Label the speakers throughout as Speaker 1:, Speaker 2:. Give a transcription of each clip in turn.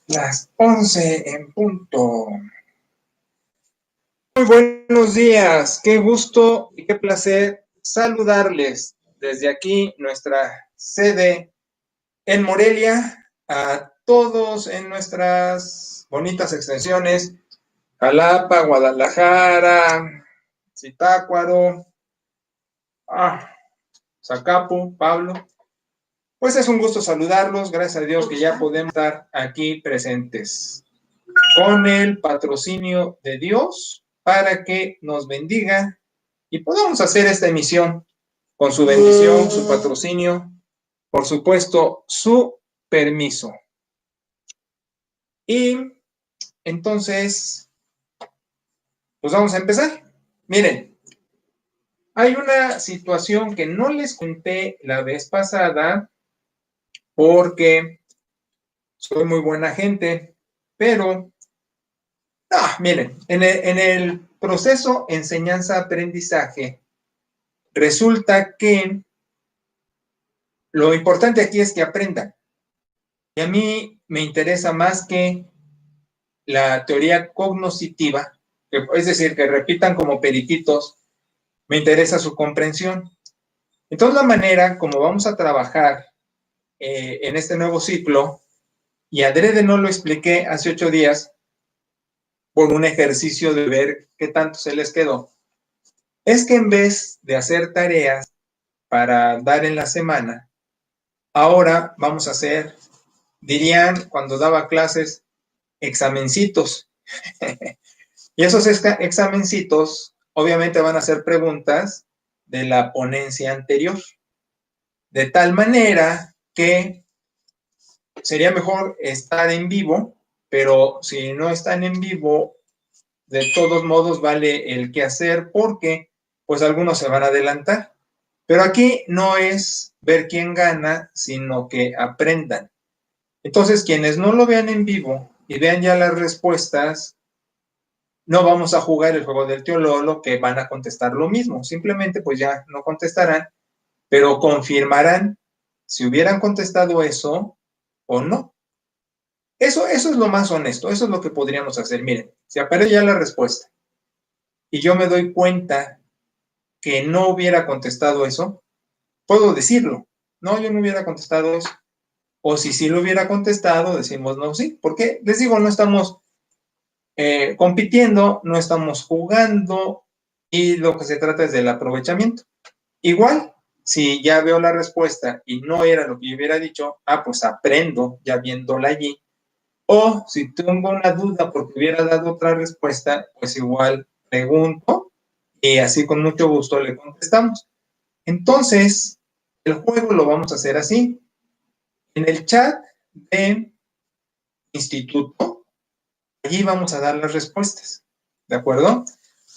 Speaker 1: Las 11 en punto. Muy buenos días, qué gusto y qué placer saludarles desde aquí, nuestra sede en Morelia, a todos en nuestras bonitas extensiones, Jalapa, Guadalajara, Zitácuaro, Zacapu, Pablo. Pues es un gusto saludarlos, gracias a Dios que ya podemos estar aquí presentes con el patrocinio de Dios para que nos bendiga y podamos hacer esta emisión con su bendición, su patrocinio, por supuesto, su permiso. Y entonces, pues vamos a empezar. Miren, hay una situación que no les conté la vez pasada porque soy muy buena gente, pero miren, en el proceso enseñanza-aprendizaje, resulta que lo importante aquí es que aprendan. Y a mí me interesa más que la teoría cognoscitiva, es decir, que repitan como periquitos, me interesa su comprensión. Entonces, la manera como vamos a trabajar en este nuevo ciclo, y adrede no lo expliqué hace 8 días, por un ejercicio de ver qué tanto se les quedó, es que en vez de hacer tareas para dar en la semana, ahora vamos a hacer, dirían cuando daba clases, examencitos. Y esos examencitos obviamente van a ser preguntas de la ponencia anterior, de tal manera que sería mejor estar en vivo, pero si no están en vivo, de todos modos vale el que hacer porque pues algunos se van a adelantar. Pero aquí no es ver quién gana, sino que aprendan. Entonces, quienes no lo vean en vivo y vean ya las respuestas, no vamos a jugar el juego del tío Lolo, que van a contestar lo mismo. Simplemente, pues ya no contestarán, pero confirmarán si hubieran contestado eso o no. Eso es lo más honesto, eso es lo que podríamos hacer. Miren, si aparece ya la respuesta y yo me doy cuenta que no hubiera contestado eso, puedo decirlo. No, yo no hubiera contestado eso. O si sí lo hubiera contestado, decimos no, sí. Porque les digo, no estamos compitiendo, no estamos jugando y lo que se trata es del aprovechamiento. Igual, si ya veo la respuesta y no era lo que yo hubiera dicho, pues aprendo ya viéndola allí. O si tengo una duda porque hubiera dado otra respuesta, pues igual pregunto y así con mucho gusto le contestamos. Entonces, el juego lo vamos a hacer así. En el chat de instituto, allí vamos a dar las respuestas, ¿de acuerdo?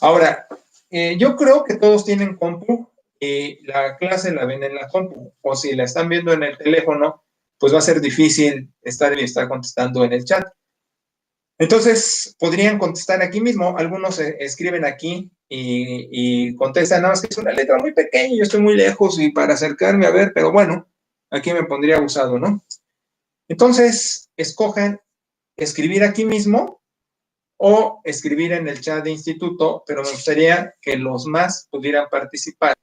Speaker 1: Ahora, yo creo que todos tienen compu y la clase la ven en la compu, o si la están viendo en el teléfono, pues va a ser difícil estar contestando en el chat. Entonces, podrían contestar aquí mismo, algunos escriben aquí y contestan, nada más que es una letra muy pequeña, yo estoy muy lejos y para acercarme a ver, pero bueno, aquí me pondría usado, ¿no? Entonces, escojan escribir aquí mismo o escribir en el chat de instituto, pero me gustaría que los más pudieran participar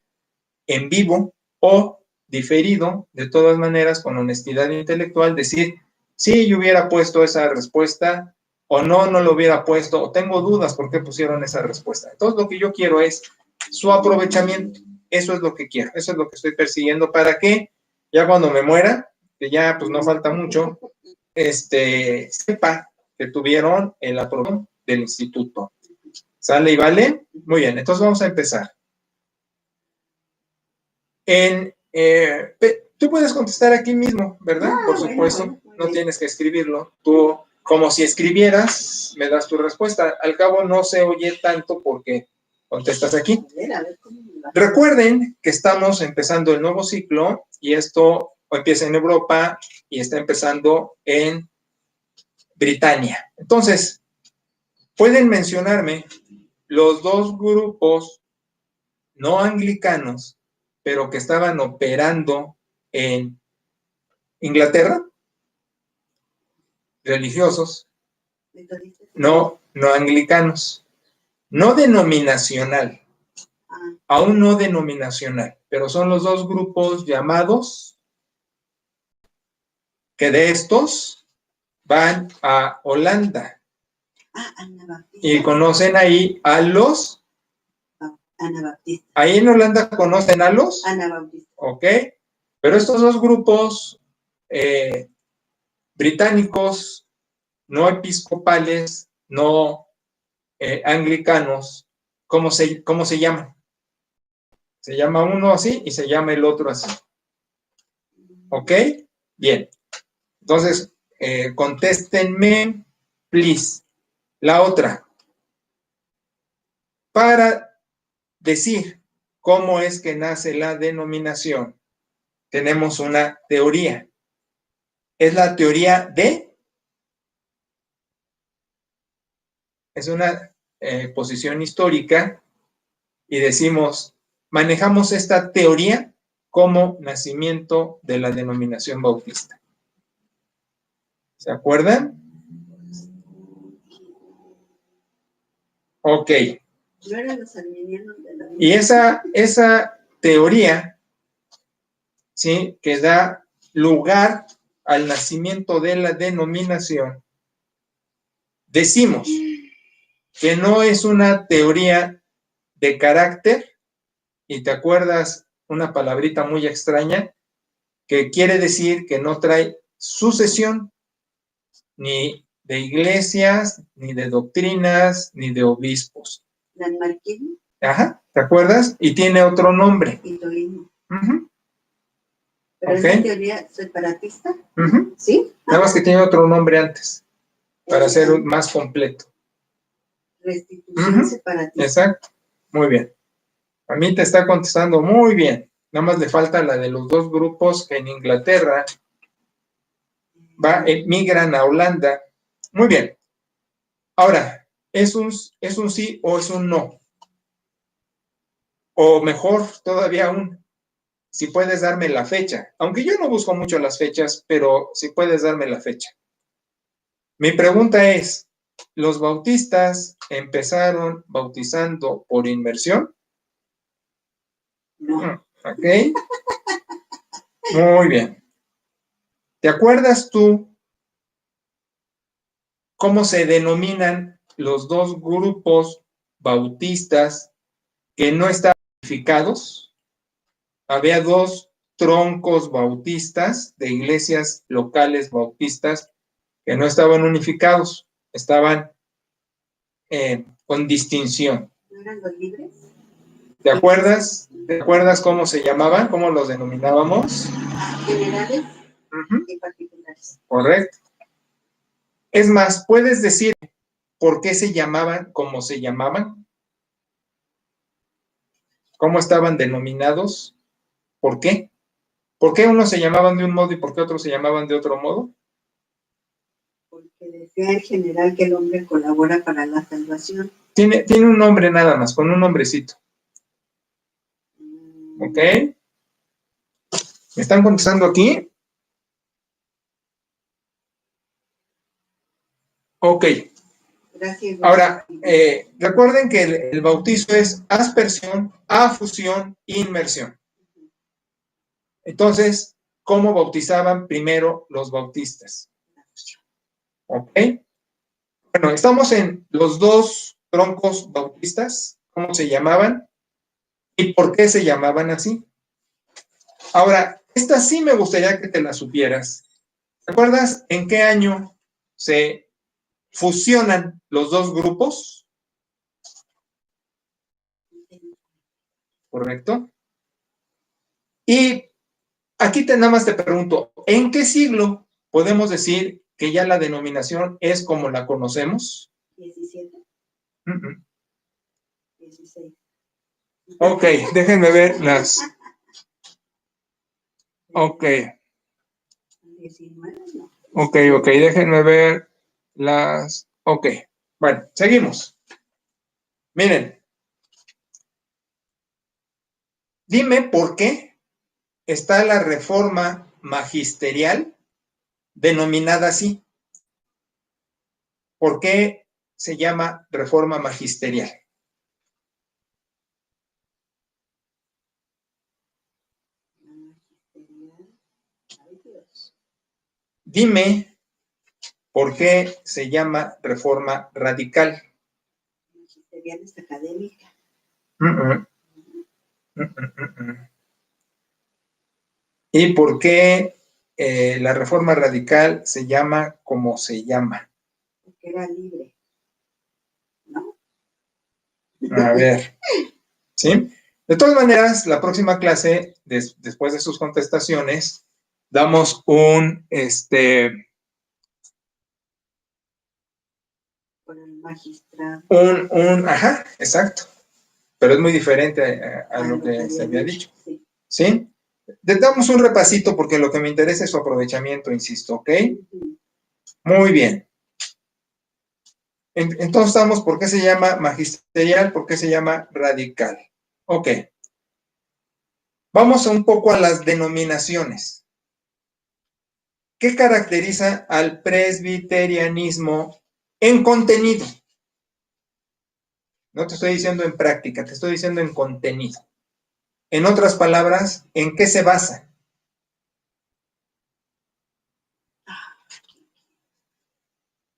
Speaker 1: en vivo o diferido, de todas maneras, con honestidad intelectual, decir, sí, yo hubiera puesto esa respuesta, o no, no lo hubiera puesto, o tengo dudas por qué pusieron esa respuesta. Entonces, lo que yo quiero es su aprovechamiento. Eso es lo que quiero, eso es lo que estoy persiguiendo, para que ya cuando me muera, que ya pues no falta mucho, sepa que tuvieron el aprobado del instituto. ¿Sale y vale? Muy bien, entonces vamos a empezar. Tú puedes contestar aquí mismo, ¿verdad? Por supuesto, no tienes que escribirlo. Tú, como si escribieras, me das tu respuesta. Al cabo no se oye tanto porque contestas aquí. Recuerden que estamos empezando el nuevo ciclo y esto empieza en Europa y está empezando en Britania. Entonces, pueden mencionarme los dos grupos no anglicanos, pero que estaban operando en Inglaterra. religiosos, no anglicanos, no denominacional, aún no denominacional, pero son los dos grupos llamados que de estos van a Holanda y conocen ahí a los anabaptistas. Ahí en Holanda conocen a los anabaptistas. Ok, pero estos dos grupos británicos, no episcopales, no anglicanos, ¿cómo se llaman? Se llama uno así y se llama el otro así. ¿Ok? Bien. Entonces, contéstenme, please. La otra. Para decir cómo es que nace la denominación, tenemos una teoría. Es la teoría de... Es una posición histórica y decimos, manejamos esta teoría como nacimiento de la denominación bautista. ¿Se acuerdan? Ok. Y esa teoría, ¿sí?, que da lugar al nacimiento de la denominación, decimos que no es una teoría de carácter, y te acuerdas una palabrita muy extraña, que quiere decir que no trae sucesión ni de iglesias, ni de doctrinas, ni de obispos. ¿Lanmarquismo? Ajá, ¿te acuerdas? Y tiene otro nombre. Hitoísmo. ¿Pero okay, es la teoría separatista? ¿Sí? Nada más que tiene otro nombre antes, para ser más completo. Restitución separatista. Exacto, muy bien. A mí te está contestando muy bien. Nada más le falta la de los dos grupos que en Inglaterra migran a Holanda. Muy bien. Ahora, ¿es un sí o es un no? O mejor todavía aún, si puedes darme la fecha. Aunque yo no busco mucho las fechas, pero si puedes darme la fecha. Mi pregunta es, ¿los bautistas empezaron bautizando por inmersión? No. Ok. Muy bien. ¿Te acuerdas tú cómo se denominan los dos grupos bautistas que no estaban unificados? Había dos troncos bautistas de iglesias locales bautistas que no estaban unificados, estaban con distinción. ¿No eran los libres? ¿Te acuerdas? ¿Te acuerdas cómo se llamaban? ¿Cómo los denominábamos? Generales y particulares. Correcto. Es más, ¿puedes decir por qué se llamaban como se llamaban? ¿Cómo estaban denominados? ¿Por qué? ¿Por qué unos se llamaban de un modo y por qué otros se llamaban de otro modo? Porque decía en general que el hombre colabora para la salvación. Tiene un nombre nada más, con un nombrecito. ¿Ok? ¿Me están contestando aquí? Ok. Gracias. Ahora, recuerden que el bautizo es aspersión, afusión, inmersión. Entonces, ¿cómo bautizaban primero los bautistas? ¿Ok? Bueno, estamos en los dos troncos bautistas. ¿Cómo se llamaban? ¿Y por qué se llamaban así? Ahora, esta sí me gustaría que te la supieras. ¿Recuerdas en qué año se fusionan los dos grupos? ¿Correcto? Y aquí nada más te pregunto, ¿en qué siglo podemos decir que ya la denominación es como la conocemos? 17. 16. Ok, déjenme ver las... Ok. 19, no. Ok, déjenme ver las... Ok, bueno, seguimos. Miren, dime por qué está la reforma magisterial denominada así. ¿por qué se llama reforma magisterial? Dime, ¿por qué se llama reforma radical?
Speaker 2: Magisterial es académica.
Speaker 1: ¿Y por qué la reforma radical se llama como se llama?
Speaker 2: Porque era libre, ¿no?
Speaker 1: A ver, ¿sí? De todas maneras, la próxima clase, después de sus contestaciones, damos
Speaker 2: Por el magistrado.
Speaker 1: Ajá, exacto. Pero es muy diferente a lo que se había dicho. ¿Sí? Le damos un repasito porque lo que me interesa es su aprovechamiento, insisto, ¿ok? Muy bien. Entonces estamos, ¿por qué se llama magisterial? ¿Por qué se llama radical? Ok. Vamos un poco a las denominaciones. ¿Qué caracteriza al presbiterianismo en contenido? No te estoy diciendo en práctica, te estoy diciendo en contenido. En otras palabras, ¿en qué se basa?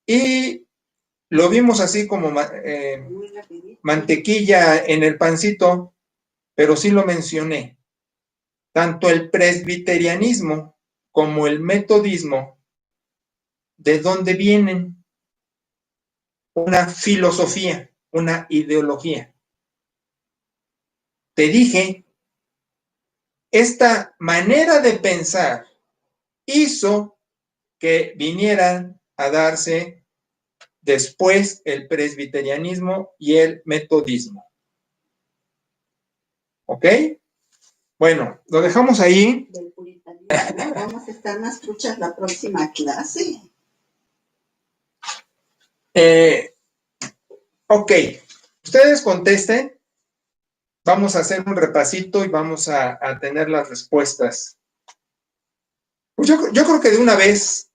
Speaker 1: Y lo vimos así como mantequilla en el pancito, pero sí lo mencioné. Tanto el presbiterianismo como el metodismo, ¿de dónde vienen? Una filosofía, una ideología. Te dije, esta manera de pensar hizo que vinieran a darse después el presbiterianismo y el metodismo. ¿Ok? Bueno, lo dejamos ahí.
Speaker 2: Del puritanismo. Vamos a estar más truchas la próxima clase.
Speaker 1: Ok, ustedes contesten. Vamos a hacer un repasito y vamos a tener las respuestas. Pues yo creo que de una vez,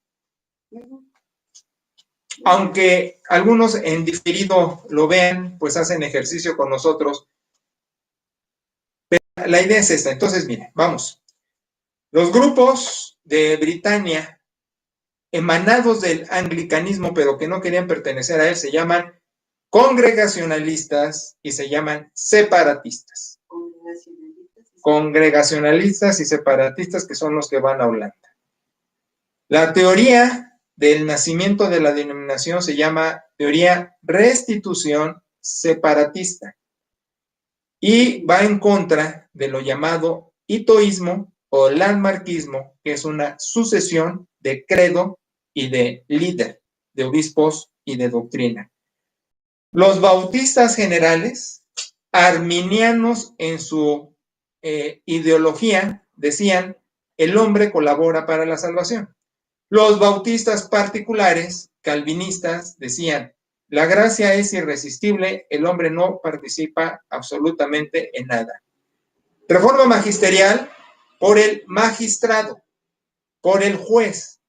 Speaker 1: aunque algunos en diferido lo vean, pues hacen ejercicio con nosotros. Pero la idea es esta. Entonces, miren, vamos. Los grupos de Britania, emanados del anglicanismo, pero que no querían pertenecer a él, se llaman congregacionalistas y se llaman separatistas. Congregacionalistas y separatistas, que son los que van a Holanda. La teoría del nacimiento de la denominación se llama teoría restitución separatista y va en contra de lo llamado hitoísmo o landmarquismo, que es una sucesión de credo y de líder, de obispos y de doctrina. Los bautistas generales, arminianos en su ideología, decían, el hombre colabora para la salvación. Los bautistas particulares, calvinistas, decían, la gracia es irresistible, el hombre no participa absolutamente en nada. Reforma magisterial por el magistrado, por el juez,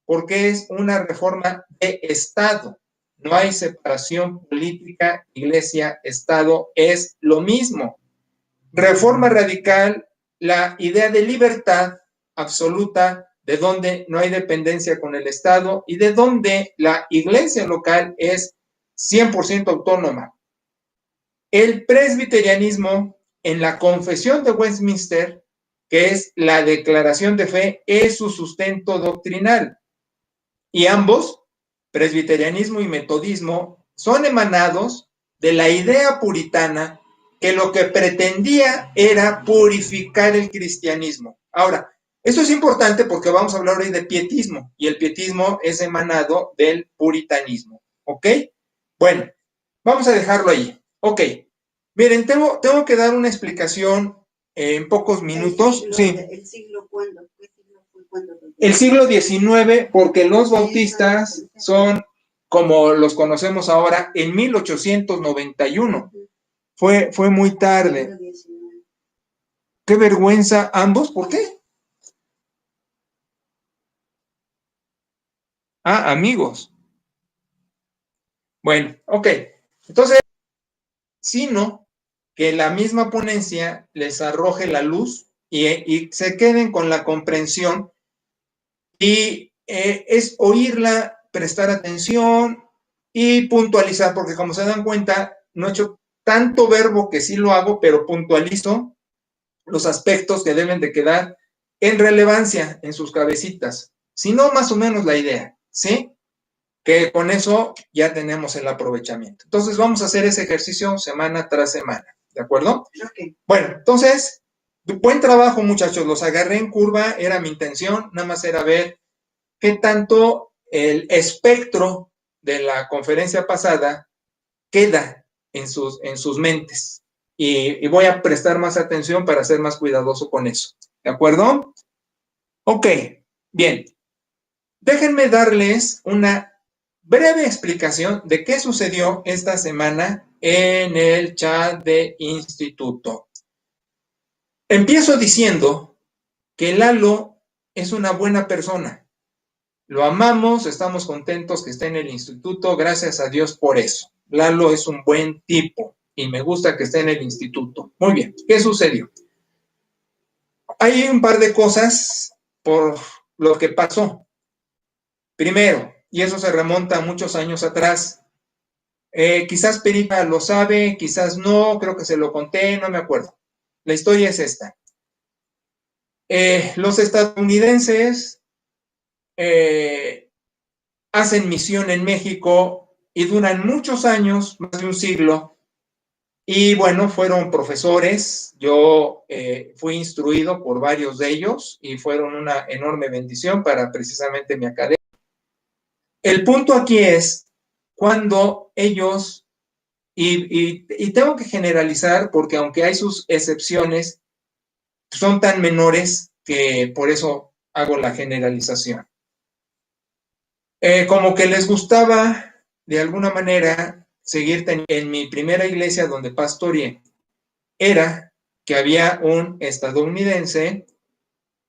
Speaker 1: porque es una reforma de Estado. No hay separación política, iglesia, Estado, es lo mismo. Reforma radical, la idea de libertad absoluta, de donde no hay dependencia con el Estado y de donde la iglesia local es 100% autónoma. El presbiterianismo en la Confesión de Westminster, que es la declaración de fe, es su sustento doctrinal. Y ambos, presbiterianismo y metodismo, son emanados de la idea puritana que lo que pretendía era purificar el cristianismo. Ahora, esto es importante porque vamos a hablar hoy de pietismo y el pietismo es emanado del puritanismo. ¿Ok? Bueno, vamos a dejarlo ahí. Ok. Miren, tengo que dar una explicación en pocos minutos.
Speaker 2: ¿El siglo cuándo?
Speaker 1: El siglo XIX, porque los bautistas son como los conocemos ahora en 1891. Fue muy tarde. Qué vergüenza ambos, ¿por qué? Ah, amigos. Bueno, ok. Entonces, sino que la misma ponencia les arroje la luz y se queden con la comprensión y es oírla, prestar atención y puntualizar, porque como se dan cuenta, no he hecho tanto verbo que sí lo hago, pero puntualizo los aspectos que deben de quedar en relevancia en sus cabecitas, si no más o menos la idea, ¿sí? Que con eso ya tenemos el aprovechamiento. Entonces vamos a hacer ese ejercicio semana tras semana, ¿de acuerdo?
Speaker 2: Ok.
Speaker 1: Bueno, entonces, buen trabajo muchachos, los agarré en curva, era mi intención, nada más era ver qué tanto el espectro de la conferencia pasada queda en sus mentes. Y voy a prestar más atención para ser más cuidadoso con eso. ¿De acuerdo? Ok, bien. Déjenme darles una breve explicación de qué sucedió esta semana en el chat de instituto. Empiezo diciendo que Lalo es una buena persona. Lo amamos, estamos contentos que esté en el instituto, gracias a Dios por eso. Lalo es un buen tipo y me gusta que esté en el instituto. Muy bien, ¿qué sucedió? Hay un par de cosas por lo que pasó. Primero, y eso se remonta a muchos años atrás, quizás Perita lo sabe, quizás no, creo que se lo conté, no me acuerdo. La historia es esta. Los estadounidenses hacen misión en México y duran muchos años, más de un siglo, y bueno, fueron profesores, yo fui instruido por varios de ellos y fueron una enorme bendición para precisamente mi academia. El punto aquí es cuando ellos, y tengo que generalizar porque aunque hay sus excepciones, son tan menores que por eso hago la generalización. Como que les gustaba de alguna manera seguir en mi primera iglesia donde pastoreé, era que había un estadounidense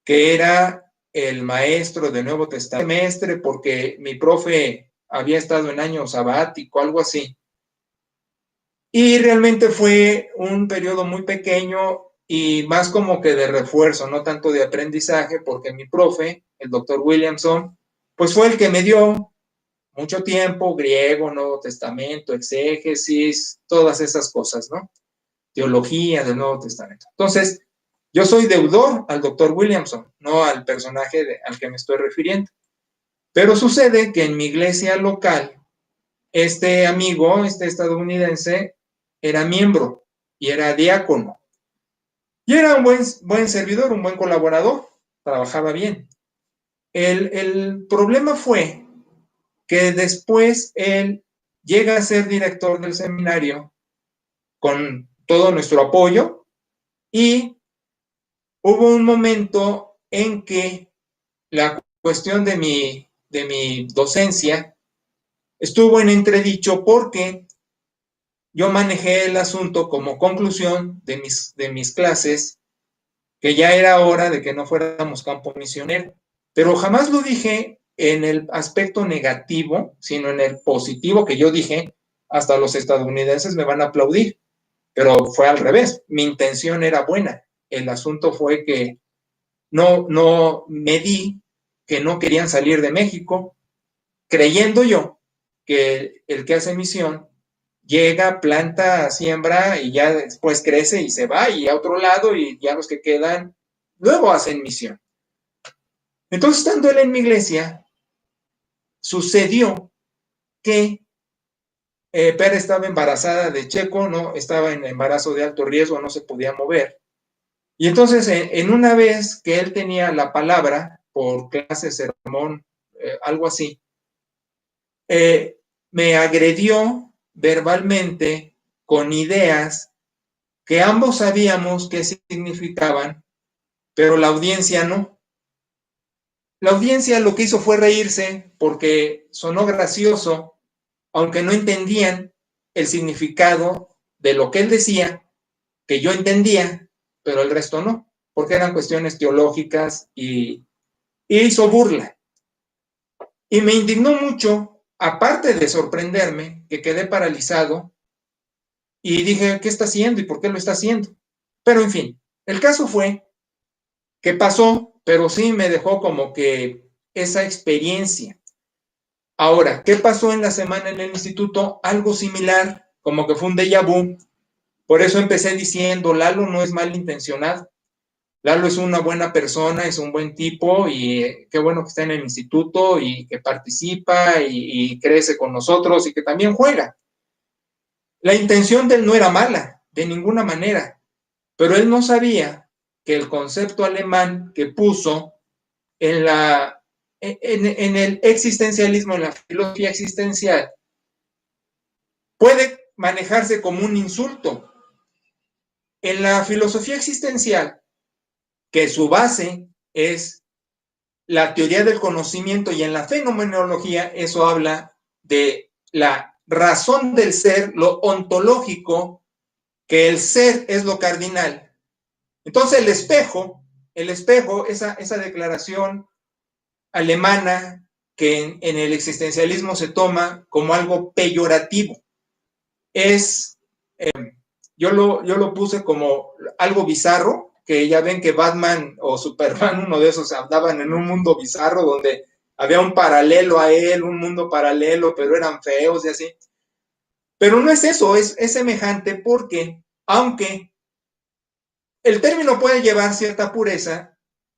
Speaker 1: que era el maestro del Nuevo Testamento, porque mi profe había estado en año sabático, algo así. Y realmente fue un periodo muy pequeño y más como que de refuerzo, no tanto de aprendizaje, porque mi profe, el doctor Williamson, pues fue el que me dio mucho tiempo, griego, Nuevo Testamento, exégesis, todas esas cosas, ¿no? Teología del Nuevo Testamento. Entonces, yo soy deudor al doctor Williamson, no al personaje al que me estoy refiriendo. Pero sucede que en mi iglesia local, este amigo, este estadounidense, era miembro y era diácono. Y era un buen servidor, un buen colaborador, trabajaba bien. El problema fue que después él llega a ser director del seminario con todo nuestro apoyo y hubo un momento en que la cuestión de mi docencia estuvo en entredicho porque yo manejé el asunto como conclusión de mis clases, que ya era hora de que no fuéramos campo misionero, pero jamás lo dije en el aspecto negativo, sino en el positivo que yo dije, hasta los estadounidenses me van a aplaudir, pero fue al revés, mi intención era buena, el asunto fue que no medí que no querían salir de México, creyendo yo que el que hace misión llega, planta, siembra y ya después crece y se va y a otro lado y ya los que quedan luego hacen misión. Entonces, estando él en mi iglesia, sucedió que Pera estaba embarazada de Checo, no estaba en embarazo de alto riesgo, no se podía mover. Y entonces, en una vez que él tenía la palabra por clase, sermón, algo así, me agredió verbalmente con ideas que ambos sabíamos qué significaban, pero la audiencia no. La audiencia lo que hizo fue reírse porque sonó gracioso, aunque no entendían el significado de lo que él decía, que yo entendía, pero el resto no, porque eran cuestiones teológicas y hizo burla. Y me indignó mucho aparte de sorprenderme, que quedé paralizado y dije, ¿qué está haciendo y por qué lo está haciendo? Pero en fin, el caso fue que pasó, pero sí me dejó como que esa experiencia. Ahora, ¿qué pasó en la semana en el instituto? Algo similar, como que fue un déjà vu. Por eso empecé diciendo, Lalo no es malintencionado. Lalo es una buena persona, es un buen tipo y qué bueno que está en el instituto y que participa y crece con nosotros y que también juega. La intención de él no era mala, de ninguna manera, pero él no sabía que el concepto alemán que puso en, en el existencialismo, en la filosofía existencial, puede manejarse como un insulto. En la filosofía existencial, que su base es la teoría del conocimiento y en la fenomenología, eso habla de la razón del ser, lo ontológico, que el ser es lo cardinal. Entonces el espejo esa declaración alemana que en el existencialismo se toma como algo peyorativo, es, yo lo puse como algo bizarro, que ya ven que Batman o Superman, uno de esos, andaban en un mundo bizarro donde había un paralelo a él, un mundo paralelo, pero eran feos y así. Pero no es eso, es semejante porque, aunque el término puede llevar cierta pureza,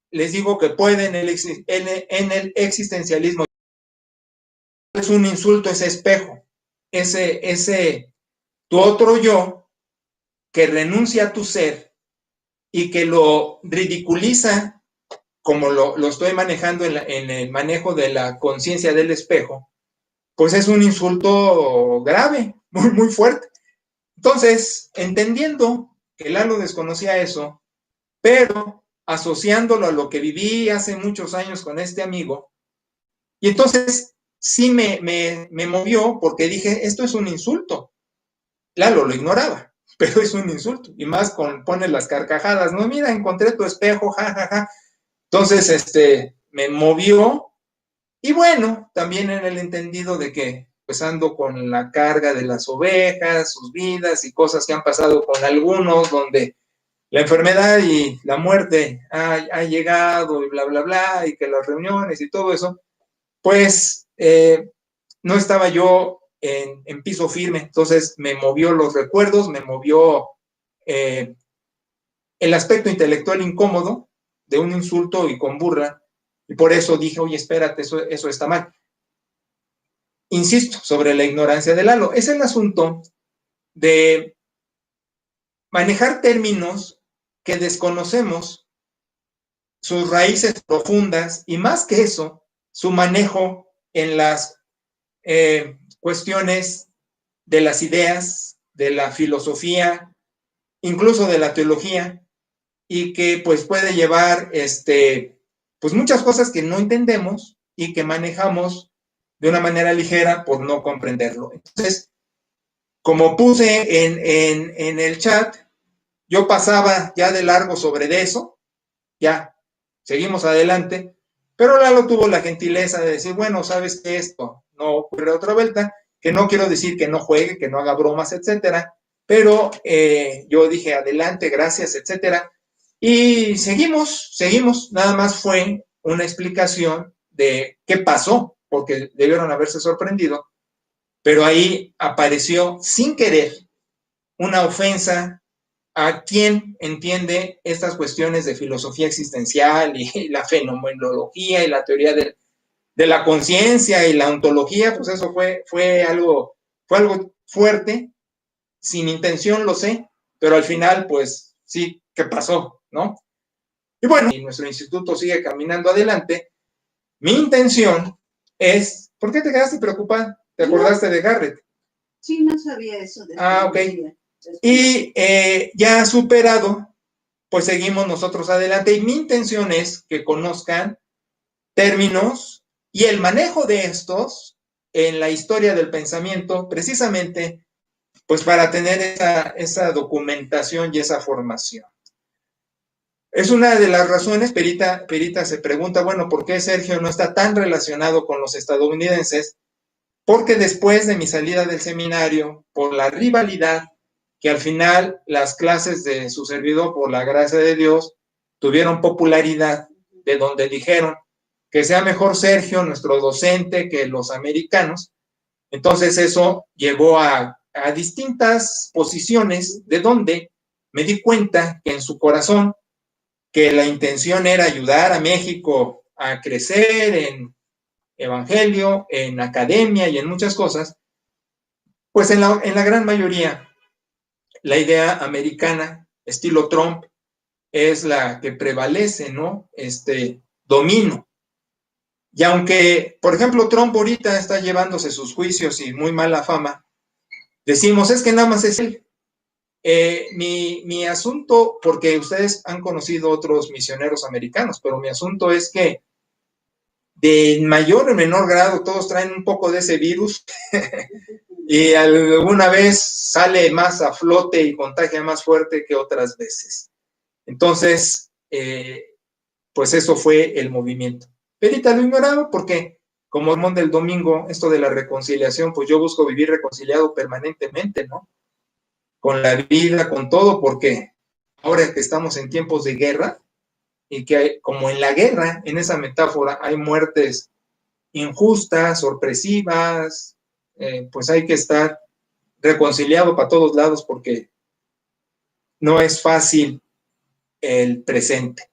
Speaker 1: les digo que puede en el existencialismo. Es un insulto ese espejo, ese tu otro yo que renuncia a tu ser y que lo ridiculiza como lo estoy manejando en el manejo de la conciencia del espejo, pues es un insulto grave, muy fuerte. Entonces, entendiendo que Lalo desconocía eso, pero asociándolo a lo que viví hace muchos años con este amigo, y entonces sí me movió porque dije, esto es un insulto. Lalo lo ignoraba, pero es un insulto. Y más con pone las carcajadas, no, mira, encontré tu espejo, jajaja. Ja, ja. Entonces, me movió. Y bueno, también en el entendido de que pues ando con la carga de las ovejas, sus vidas y cosas que han pasado con algunos, donde la enfermedad y la muerte ha llegado y bla, bla, bla, y que las reuniones y todo eso, pues no estaba yo en piso firme, entonces me movió los recuerdos, me movió eh, el aspecto intelectual incómodo de un insulto y con burla, y por eso dije, oye, espérate, eso está mal. Insisto, sobre la ignorancia de Lalo, es el asunto de manejar términos que desconocemos, sus raíces profundas, y más que eso, su manejo en las cuestiones de las ideas, de la filosofía, incluso de la teología, y que pues puede llevar pues muchas cosas que no entendemos y que manejamos de una manera ligera por no comprenderlo. Entonces, como puse en el chat, yo pasaba ya de largo sobre eso, ya, seguimos adelante, pero Lalo tuvo la gentileza de decir, bueno, sabes que esto no ocurre otra vuelta, que no quiero decir que no juegue, que no haga bromas, etcétera, pero yo dije, adelante, gracias, etcétera, y seguimos, nada más fue una explicación de qué pasó, porque debieron haberse sorprendido, pero ahí apareció sin querer una ofensa a quien entiende estas cuestiones de filosofía existencial y la fenomenología y la teoría de la conciencia y la ontología, pues eso fue algo fuerte, sin intención lo sé, pero al final pues sí, ¿qué pasó? ¿No? Y bueno, y nuestro instituto sigue caminando adelante. Mi intención es, ¿por qué te quedaste preocupada? ¿Te acordaste de Garrett?
Speaker 2: Sí, no sabía eso.
Speaker 1: Ok. Y ya superado, pues seguimos nosotros adelante. Y mi intención es que conozcan términos y el manejo de estos en la historia del pensamiento, precisamente, pues para tener esa documentación y esa formación. Es una de las razones, Perita se pregunta, bueno, ¿por qué Sergio no está tan relacionado con los estadounidenses? porque después de mi salida del seminario, por la rivalidad, que al final las clases de su servidor, por la gracia de Dios, tuvieron popularidad, de donde dijeron que sea mejor Sergio, nuestro docente, que los americanos. Entonces eso llevó a distintas posiciones, de donde me di cuenta que en su corazón, que la intención era ayudar a México a crecer en evangelio, en academia y en muchas cosas, pues en la gran mayoría la idea americana, estilo Trump, es la que prevalece, ¿no? Domino. Y aunque, por ejemplo, Trump ahorita está llevándose sus juicios y muy mala fama, decimos, es que nada más es él. Mi asunto, porque ustedes han conocido otros misioneros americanos, pero mi asunto es que de mayor o menor grado todos traen un poco de ese virus y alguna vez sale más a flote y contagia más fuerte que otras veces. Entonces, pues eso fue el movimiento. Perita lo ignoraba porque, como Ramón del Domingo, esto de la reconciliación, pues yo busco vivir reconciliado permanentemente, ¿no? Con la vida, con todo, porque ahora que estamos en tiempos de guerra, y que hay, como en la guerra, en esa metáfora, hay muertes injustas, sorpresivas, pues hay que estar reconciliado para todos lados porque no es fácil el presente.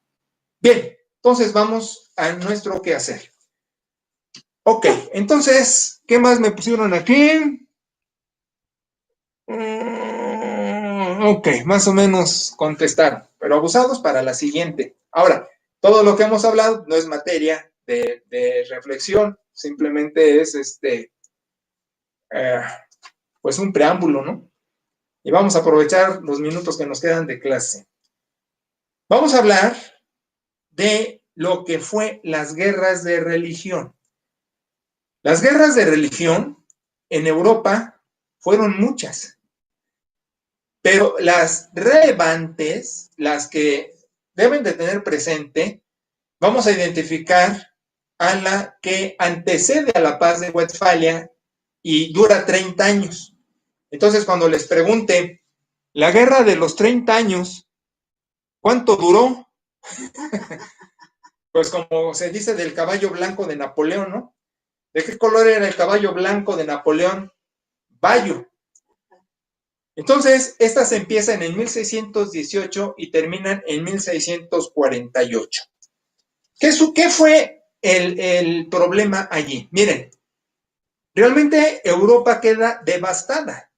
Speaker 1: Bien, entonces vamos a nuestro quehacer. Ok, entonces, ¿qué más me pusieron aquí? Ok, más o menos contestaron, pero abusados para la siguiente. Ahora, todo lo que hemos hablado no es materia de reflexión, simplemente es pues un preámbulo, ¿no? Y vamos a aprovechar los minutos que nos quedan de clase. Vamos a hablar de lo que fue las guerras de religión. Las guerras de religión en Europa fueron muchas, pero las relevantes, las que deben de tener presente, vamos a identificar a la que antecede a la paz de Westfalia y dura 30 años. Entonces, cuando les pregunte, la guerra de los 30 años, ¿cuánto duró? Pues como se dice del caballo blanco de Napoleón, ¿no? ¿De qué color era el caballo blanco de Napoleón? Bayo. Entonces, estas empiezan en 1618 y terminan en 1648. ¿Qué fue el problema allí? Miren, realmente Europa queda devastada.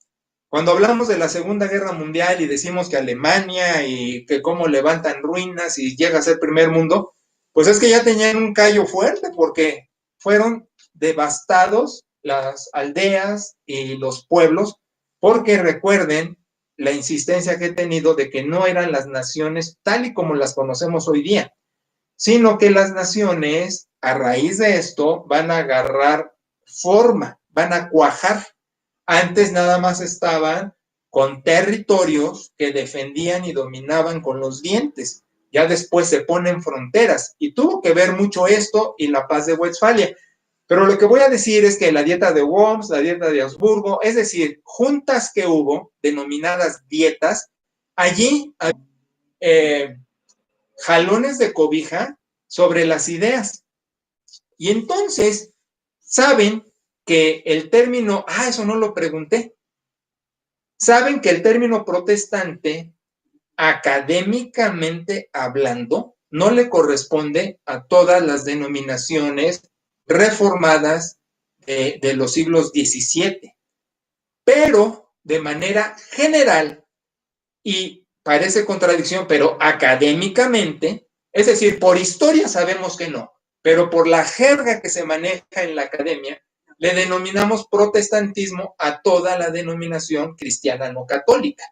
Speaker 1: Cuando hablamos de la Segunda Guerra Mundial y decimos que Alemania y que cómo levantan ruinas y llega a ser primer mundo, pues es que ya tenían un callo fuerte porque fueron devastados las aldeas y los pueblos, porque recuerden la insistencia que he tenido de que no eran las naciones tal y como las conocemos hoy día, sino que las naciones, a raíz de esto, van a agarrar forma, van a cuajar. Antes nada más estaban con territorios que defendían y dominaban con los dientes. Ya después se ponen fronteras y tuvo que ver mucho esto y la paz de Westfalia. Pero lo que voy a decir es que la dieta de Worms, la dieta de Augsburgo, es decir, juntas que hubo, denominadas dietas, allí hay jalones de cobija sobre las ideas. Y entonces saben que el término, eso no lo pregunté, saben que el término protestante, académicamente hablando, no le corresponde a todas las denominaciones reformadas de los siglos XVII, pero de manera general, y parece contradicción, pero académicamente, es decir, por historia sabemos que no, pero por la jerga que se maneja en la academia, le denominamos protestantismo a toda la denominación cristiana no católica.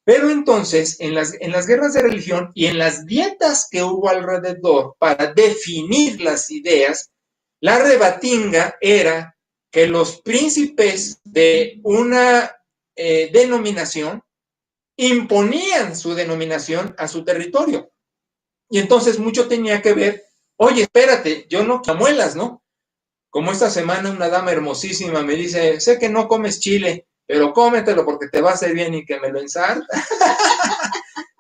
Speaker 1: Pero entonces, en las guerras de religión y en las dietas que hubo alrededor para definir las ideas, la rebatinga era que los príncipes de una denominación imponían su denominación a su territorio. Y entonces mucho tenía que ver, oye, espérate, yo no muelas, ¿no? Como esta semana una dama hermosísima me dice, sé que no comes chile, pero cómetelo porque te va a hacer bien, y que me lo ensarta,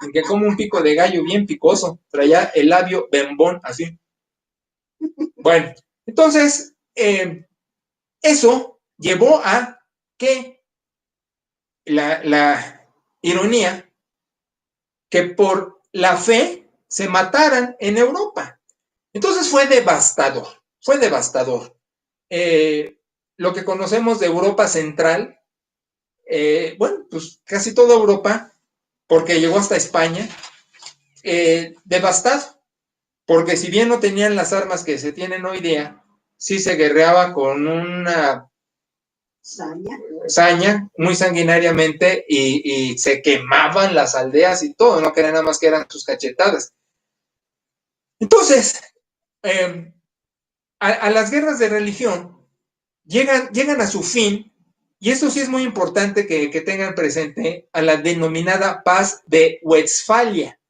Speaker 1: y que como un pico de gallo bien picoso, traía el labio bembón así. Bueno, entonces, eso llevó a que la ironía, que por la fe se mataran en Europa. Entonces fue devastador, fue devastador. Lo que conocemos de Europa Central, bueno, pues casi toda Europa, porque llegó hasta España, devastado, porque si bien no tenían las armas que se tienen hoy día, sí se guerreaba con una saña muy sanguinariamente, y se quemaban las aldeas y todo, no que era nada más que eran sus cachetadas. Entonces, a las guerras de religión llegan a su fin, y esto sí es muy importante que tengan presente, a la denominada paz de Westfalia,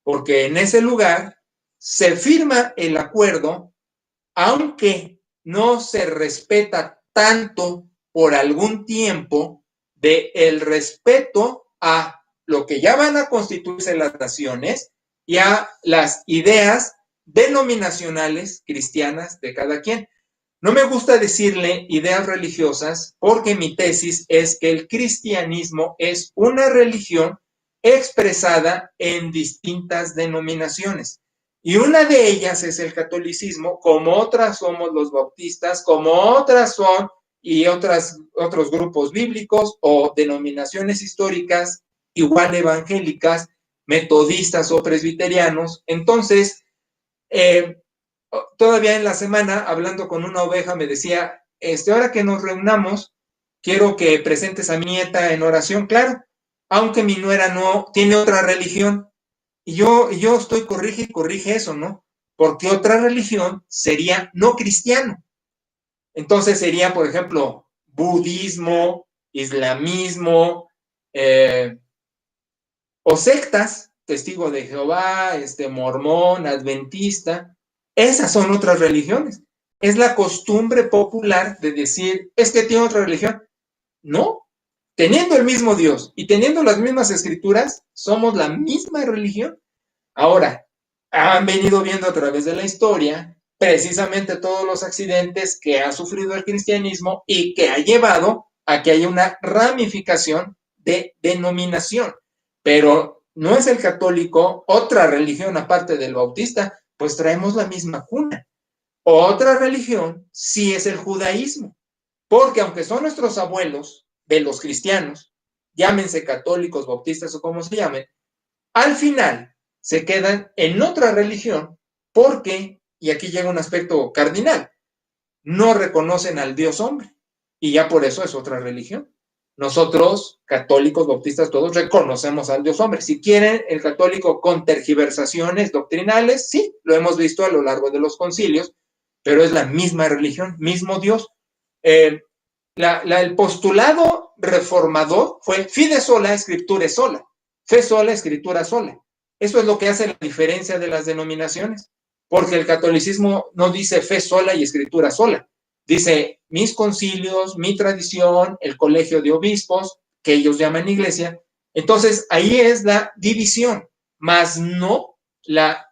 Speaker 1: porque en ese lugar se firma el acuerdo, aunque no se respeta tanto por algún tiempo de el respeto a lo que ya van a constituirse las naciones y a las ideas denominacionales cristianas de cada quien. No me gusta decirle ideas religiosas, porque mi tesis es que el cristianismo es una religión expresada en distintas denominaciones. Y una de ellas es el catolicismo, como otras somos los bautistas, como otras son y otros grupos bíblicos o denominaciones históricas igual evangélicas, metodistas o presbiterianos. Entonces, todavía en la semana, hablando con una oveja, me decía, ahora que nos reunamos, quiero que presentes a mi nieta en oración, claro, aunque mi nuera no tiene otra religión. Y yo estoy corrige y corrige eso, ¿no? Porque otra religión sería no cristiano. Entonces sería, por ejemplo, budismo, islamismo, o sectas, testigo de Jehová, mormón, adventista. Esas son otras religiones. Es la costumbre popular de decir, es que tiene otra religión. No, teniendo el mismo Dios y teniendo las mismas escrituras, somos la misma religión. Ahora, han venido viendo a través de la historia precisamente todos los accidentes que ha sufrido el cristianismo y que ha llevado a que haya una ramificación de denominación. Pero no es el católico otra religión aparte del bautista, pues traemos la misma cuna. Otra religión sí es el judaísmo, porque aunque son nuestros abuelos de los cristianos, llámense católicos, bautistas o como se llamen, al final se quedan en otra religión porque, y aquí llega un aspecto cardinal, no reconocen al Dios hombre, y ya por eso es otra religión. Nosotros, católicos, bautistas, todos reconocemos al Dios hombre. Si quieren, el católico con tergiversaciones doctrinales, sí, lo hemos visto a lo largo de los concilios, pero es la misma religión, mismo Dios. El postulado reformador fue fide sola, escritura sola, fe sola, escritura sola. Eso es lo que hace la diferencia de las denominaciones, porque el catolicismo no dice fe sola y escritura sola, dice mis concilios, mi tradición, el colegio de obispos, que ellos llaman iglesia. Entonces ahí es la división, más no la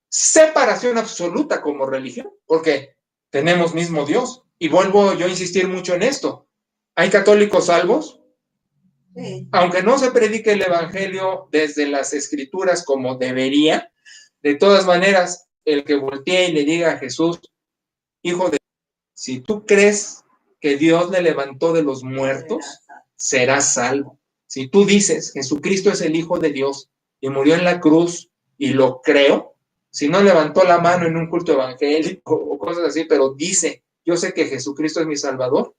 Speaker 1: separación absoluta como religión, porque tenemos mismo Dios. Y vuelvo yo a insistir mucho en esto. ¿Hay católicos salvos? Sí. Aunque no se predique el evangelio desde las escrituras como debería, de todas maneras, el que voltee y le diga a Jesús, hijo de, si tú crees que Dios le levantó de los muertos, serás salvo. Si tú dices, Jesucristo es el Hijo de Dios y murió en la cruz y lo creo, si no levantó la mano en un culto evangélico o cosas así, pero dice, yo sé que Jesucristo es mi Salvador,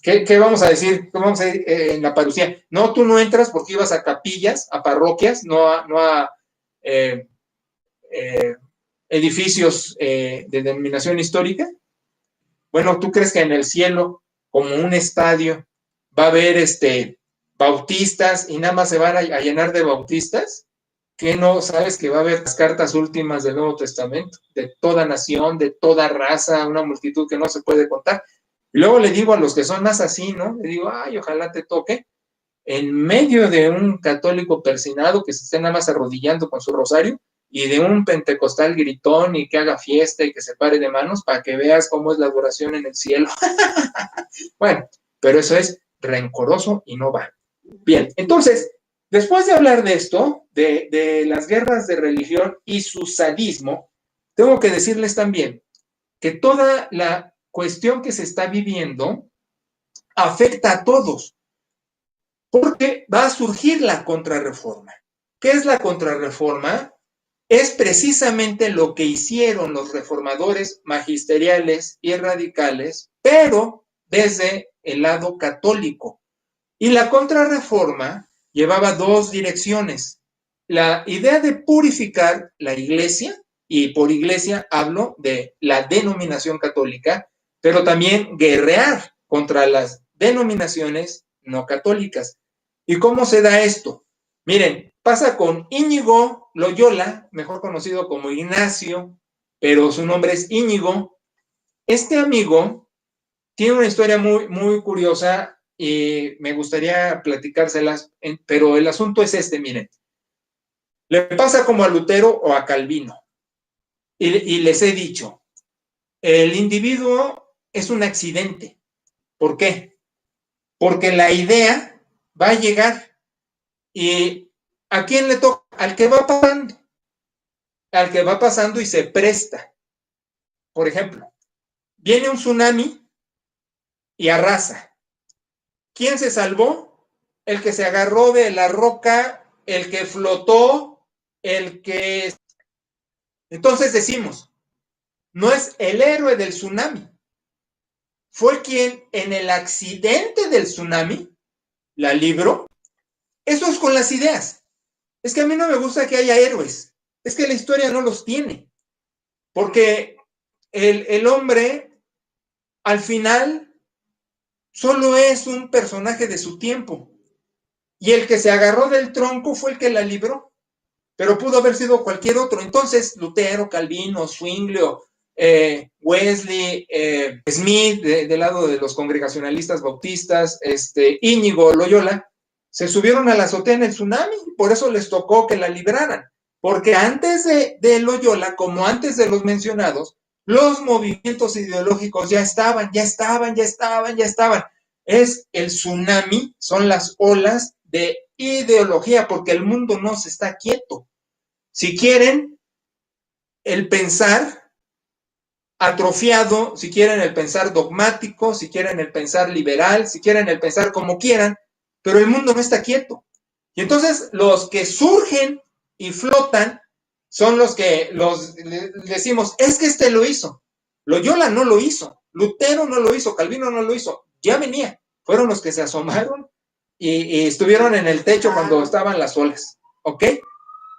Speaker 1: ¿qué vamos a decir? ¿Qué vamos a decir en la parucía? No, tú no entras porque ibas a capillas, a parroquias, no a edificios de denominación histórica. Bueno, ¿tú crees que en el cielo, como un estadio, va a haber bautistas y nada más se van a llenar de bautistas? ¿Qué no sabes que va a haber las cartas últimas del Nuevo Testamento? De toda nación, de toda raza, una multitud que no se puede contar. Y luego le digo a los que son más así, ¿no? Le digo, ay, ojalá te toque, en medio de un católico persinado que se esté nada más arrodillando con su rosario y de un pentecostal gritón y que haga fiesta y que se pare de manos para que veas cómo es la adoración en el cielo. Bueno, pero eso es rencoroso y no va. Bien, entonces, después de hablar de esto, de las guerras de religión y su sadismo, tengo que decirles también que toda la cuestión que se está viviendo afecta a todos, porque va a surgir la contrarreforma. ¿Qué es la contrarreforma? Es precisamente lo que hicieron los reformadores magisteriales y radicales, pero desde el lado católico. Y la contrarreforma llevaba dos direcciones. La idea de purificar la iglesia, y por iglesia hablo de la denominación católica, pero también guerrear contra las denominaciones no católicas. ¿Y cómo se da esto? Miren, pasa con Íñigo Loyola, mejor conocido como Ignacio, pero su nombre es Íñigo. Este amigo tiene una historia muy curiosa y me gustaría platicárselas, pero el asunto es este, miren. Le pasa como a Lutero o a Calvino. Y les he dicho, el individuo es un accidente. ¿Por qué? Porque la idea va a llegar y ¿a quién le toca? Al que va pasando. Al que va pasando y se presta. Por ejemplo, viene un tsunami y arrasa. ¿Quién se salvó? El que se agarró de la roca, el que flotó, el que... Entonces decimos, no es el héroe del tsunami, fue quien en el accidente del tsunami la libró. Eso es con las ideas. Es que a mí no me gusta que haya héroes, es que la historia no los tiene, porque el hombre al final solo es un personaje de su tiempo. Y el que se agarró del tronco fue el que la libró, pero pudo haber sido cualquier otro. Entonces, Lutero, Calvino, Zwingli, Wesley, Smith, del lado de los congregacionalistas bautistas, Íñigo Loyola, se subieron a la azotea en el tsunami, por eso les tocó que la libraran. Porque antes de Loyola, como antes de los mencionados, los movimientos ideológicos ya estaban. Es el tsunami, son las olas de ideología, porque el mundo no se está quieto. Si quieren el pensar atrofiado, si quieren el pensar dogmático, si quieren el pensar liberal, si quieren el pensar como quieran, pero el mundo no está quieto. Y entonces los que surgen y flotan son los que decimos, es que este lo hizo. Loyola no lo hizo, Lutero no lo hizo, Calvino no lo hizo, ya venía. Fueron los que se asomaron y estuvieron en el techo cuando estaban las olas, ¿ok?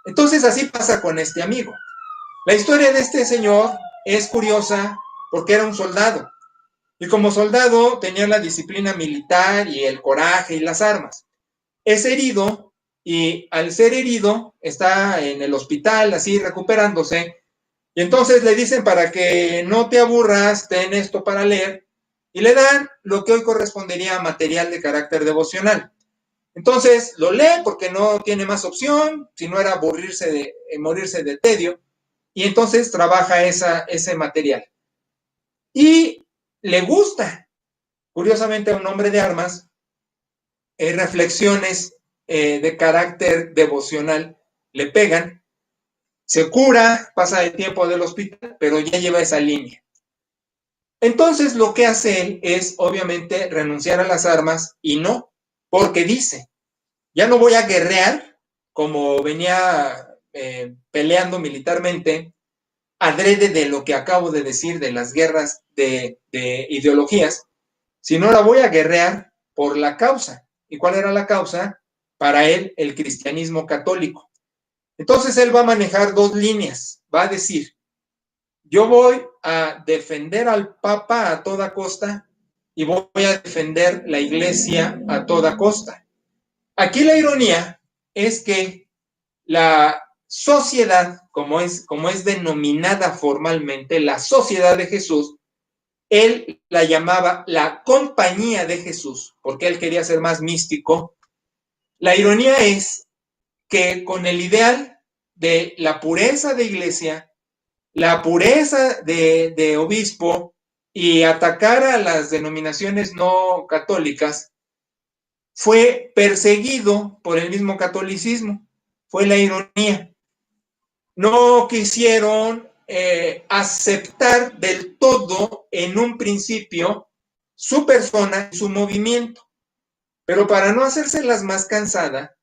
Speaker 1: Entonces así pasa con este amigo. La historia de este señor es curiosa porque era un soldado. Y como soldado tenía la disciplina militar y el coraje y las armas. Es herido y al ser herido está en el hospital así recuperándose. Y entonces le dicen para que no te aburras, ten esto para leer. Y le dan lo que hoy correspondería a material de carácter devocional. Entonces lo lee porque no tiene más opción, si no era morirse de tedio. Y entonces trabaja ese material. Y le gusta, curiosamente, a un hombre de armas, reflexiones de carácter devocional le pegan, se cura, pasa el tiempo del hospital, pero ya lleva esa línea. Entonces lo que hace él es, obviamente, renunciar a las armas y no, porque dice, ya no voy a guerrear como venía peleando militarmente, adrede de lo que acabo de decir de las guerras de ideologías, sino la voy a guerrear por la causa. ¿Y cuál era la causa? Para él, el cristianismo católico. Entonces él va a manejar dos líneas. Va a decir, yo voy a defender al Papa a toda costa y voy a defender la iglesia a toda costa. Aquí la ironía es que la sociedad, como es denominada formalmente, la sociedad de Jesús, él la llamaba la compañía de Jesús, porque él quería ser más místico. La ironía es que con el ideal de la pureza de iglesia, la pureza de obispo y atacar a las denominaciones no católicas, fue perseguido por el mismo catolicismo. Fue la ironía. No quisieron aceptar del todo en un principio su persona y su movimiento. Pero para no hacérselas más cansada,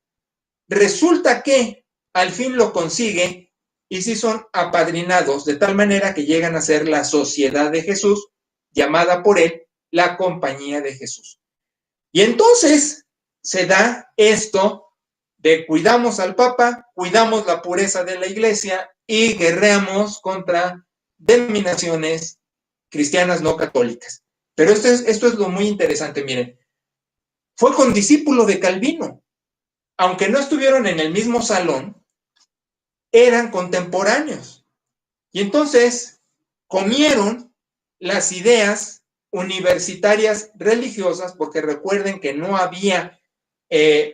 Speaker 1: resulta que al fin lo consigue y sí son apadrinados de tal manera que llegan a ser la Sociedad de Jesús, llamada por él la Compañía de Jesús. Y entonces se da esto de cuidamos al Papa, cuidamos la pureza de la Iglesia y guerreamos contra denominaciones cristianas no católicas. Pero esto es lo muy interesante, miren. Fue condiscípulo de Calvino. Aunque no estuvieron en el mismo salón, eran contemporáneos. Y entonces comieron las ideas universitarias religiosas, porque recuerden que no había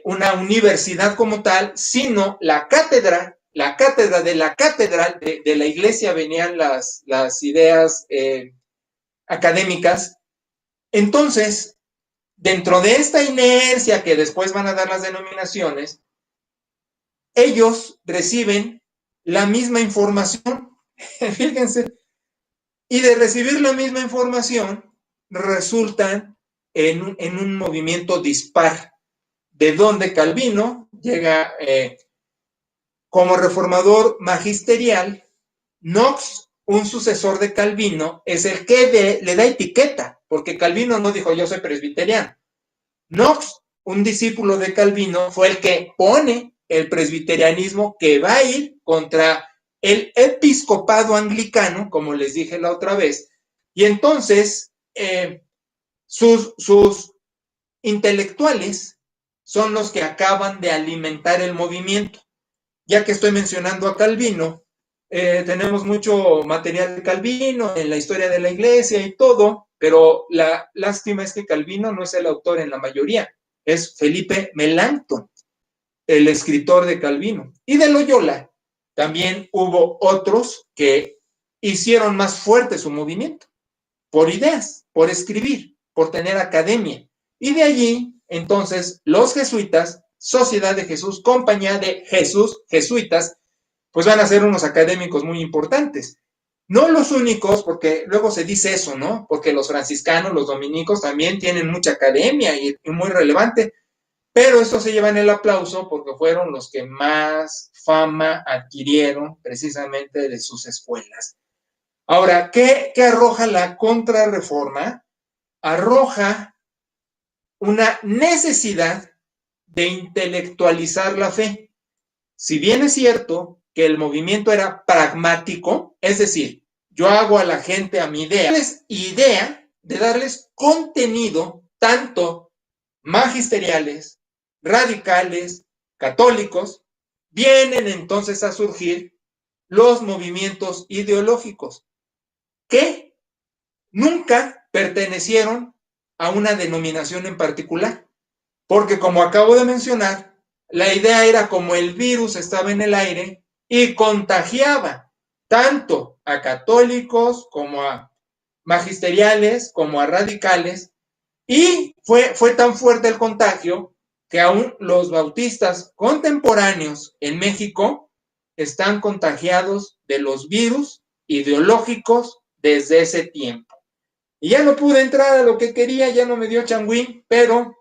Speaker 1: una universidad como tal, sino la cátedra de la catedral de la iglesia venían las ideas académicas. Entonces, dentro de esta inercia que después van a dar las denominaciones, ellos reciben la misma información, fíjense, y de recibir la misma información resultan en un movimiento dispar, de donde Calvino llega como reformador magisterial. Knox, un sucesor de Calvino, es el que le da etiqueta, porque Calvino no dijo yo soy presbiteriano. Knox, un discípulo de Calvino, fue el que pone el presbiterianismo que va a ir contra el episcopado anglicano, como les dije la otra vez, y entonces sus intelectuales son los que acaban de alimentar el movimiento. Ya que estoy mencionando a Calvino, tenemos mucho material de Calvino en la historia de la iglesia y todo, pero la lástima es que Calvino no es el autor en la mayoría, es Felipe Melanchthon, el escritor de Calvino. Y de Loyola también hubo otros que hicieron más fuerte su movimiento, por ideas, por escribir, por tener academia. Y de allí, entonces, los jesuitas, Sociedad de Jesús, Compañía de Jesús, jesuitas, pues van a ser unos académicos muy importantes. No los únicos, porque luego se dice eso, ¿no? Porque los franciscanos, los dominicos también tienen mucha academia y muy relevante, pero estos se llevan el aplauso porque fueron los que más fama adquirieron precisamente de sus escuelas. Ahora, ¿qué arroja la contrarreforma? Arroja una necesidad de intelectualizar la fe. Si bien es cierto que el movimiento era pragmático, es decir, yo hago a la gente a mi idea, de darles contenido tanto magisteriales, radicales, católicos, vienen entonces a surgir los movimientos ideológicos que nunca pertenecieron a una denominación en particular, porque como acabo de mencionar, la idea era como el virus estaba en el aire y contagiaba tanto a católicos como a magisteriales, como a radicales, y fue tan fuerte el contagio que aún los bautistas contemporáneos en México están contagiados de los virus ideológicos desde ese tiempo. Y ya no pude entrar a lo que quería, ya no me dio changüí, pero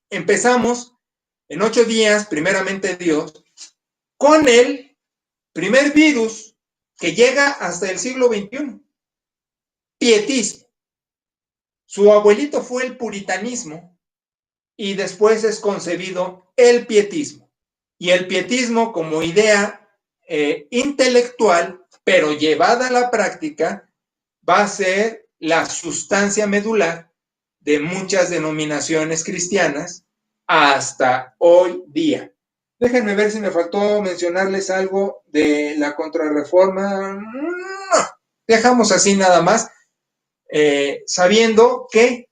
Speaker 1: empezamos en 8 días, primeramente Dios, con el primer virus que llega hasta el siglo XXI, pietismo. Su abuelito fue el puritanismo y después es concebido el pietismo. Y el pietismo como idea intelectual, pero llevada a la práctica, va a ser la sustancia medular de muchas denominaciones cristianas hasta hoy día. Déjenme ver si me faltó mencionarles algo de la contrarreforma. No, dejamos así nada más, sabiendo que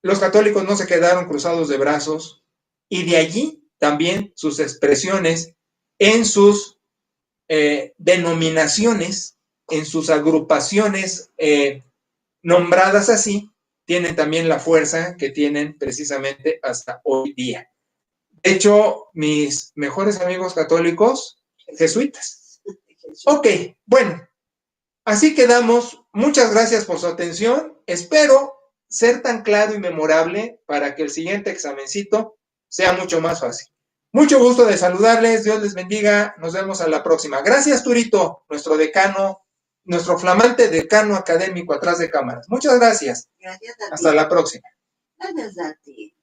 Speaker 1: los católicos no se quedaron cruzados de brazos y de allí también sus expresiones en sus denominaciones, en sus agrupaciones nombradas así, tienen también la fuerza que tienen precisamente hasta hoy día. De hecho, mis mejores amigos católicos, jesuitas. Ok, bueno, así quedamos. Muchas gracias por su atención. Espero ser tan claro y memorable para que el siguiente examencito sea mucho más fácil. Mucho gusto de saludarles. Dios les bendiga. Nos vemos a la próxima. Gracias, Turito, nuestro decano, nuestro flamante decano académico atrás de cámaras. Muchas gracias.
Speaker 2: Gracias a ti.
Speaker 1: Hasta la próxima.
Speaker 2: Gracias a ti.